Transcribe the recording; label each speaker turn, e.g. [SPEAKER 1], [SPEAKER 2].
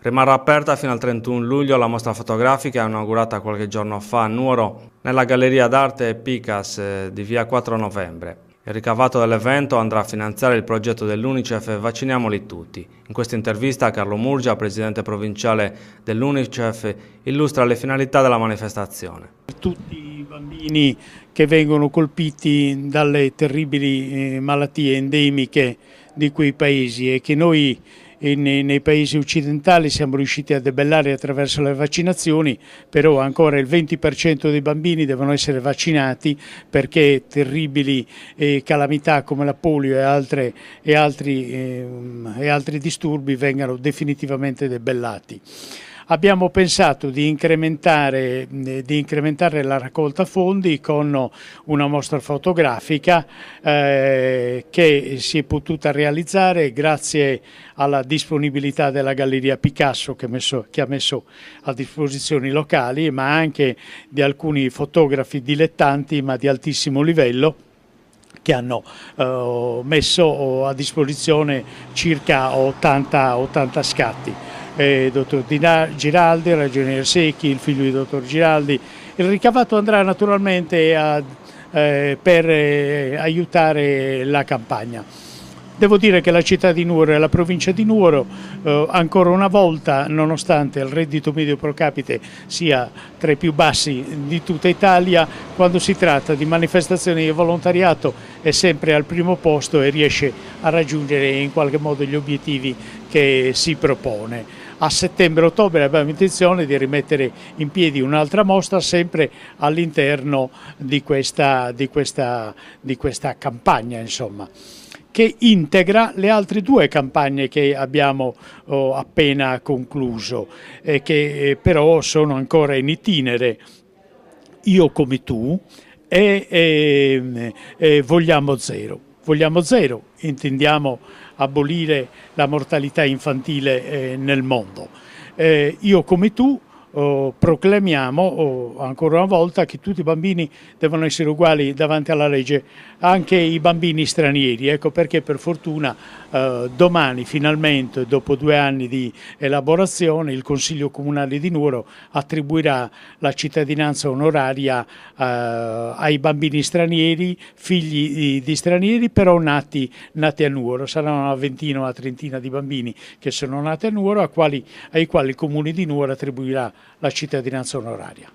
[SPEAKER 1] Rimarrà aperta fino al 31 luglio la mostra fotografica inaugurata qualche giorno fa a Nuoro nella Galleria d'Arte Picas di via 4 novembre. Il ricavato dell'evento andrà a finanziare il progetto dell'Unicef Vacciniamoli tutti. In questa intervista Carlo Murgia, presidente provinciale dell'Unicef, illustra le finalità della manifestazione.
[SPEAKER 2] Tutti i bambini che vengono colpiti dalle terribili malattie endemiche di quei paesi e che noi nei paesi occidentali siamo riusciti a debellare attraverso le vaccinazioni, però ancora il 20% dei bambini devono essere vaccinati perché terribili calamità come la polio e altri disturbi vengano definitivamente debellati. Abbiamo pensato di incrementare la raccolta fondi con una mostra fotografica che si è potuta realizzare grazie alla disponibilità della Galleria Picasso che ha messo a disposizione i locali, ma anche di alcuni fotografi dilettanti ma di altissimo livello, che hanno messo a disposizione circa 80 scatti. Dottor Giraldi, ragionier Secchi, il figlio di dottor Giraldi. Il ricavato andrà naturalmente per aiutare la campagna. Devo dire che la città di Nuoro e la provincia di Nuoro ancora una volta, nonostante il reddito medio pro capite sia tra i più bassi di tutta Italia, quando si tratta di manifestazioni di volontariato è sempre al primo posto e riesce a raggiungere in qualche modo gli obiettivi che si propone. A settembre-ottobre abbiamo intenzione di rimettere in piedi un'altra mostra sempre all'interno di questa campagna, insomma, che integra le altre due campagne che abbiamo appena concluso e che però sono ancora in itinere. Io come tu e Vogliamo Zero. Vogliamo Zero, intendiamo abolire la mortalità infantile nel mondo. Io come tu proclamiamo ancora una volta che tutti i bambini devono essere uguali davanti alla legge, anche i bambini stranieri. Ecco perché per fortuna domani finalmente, dopo 2 anni di elaborazione, il Consiglio Comunale di Nuoro attribuirà la cittadinanza onoraria ai bambini stranieri, figli di stranieri, però nati a Nuoro. Saranno una ventina o una trentina di bambini che sono nati a Nuoro, ai quali il Comune di Nuoro attribuirà la cittadinanza onoraria.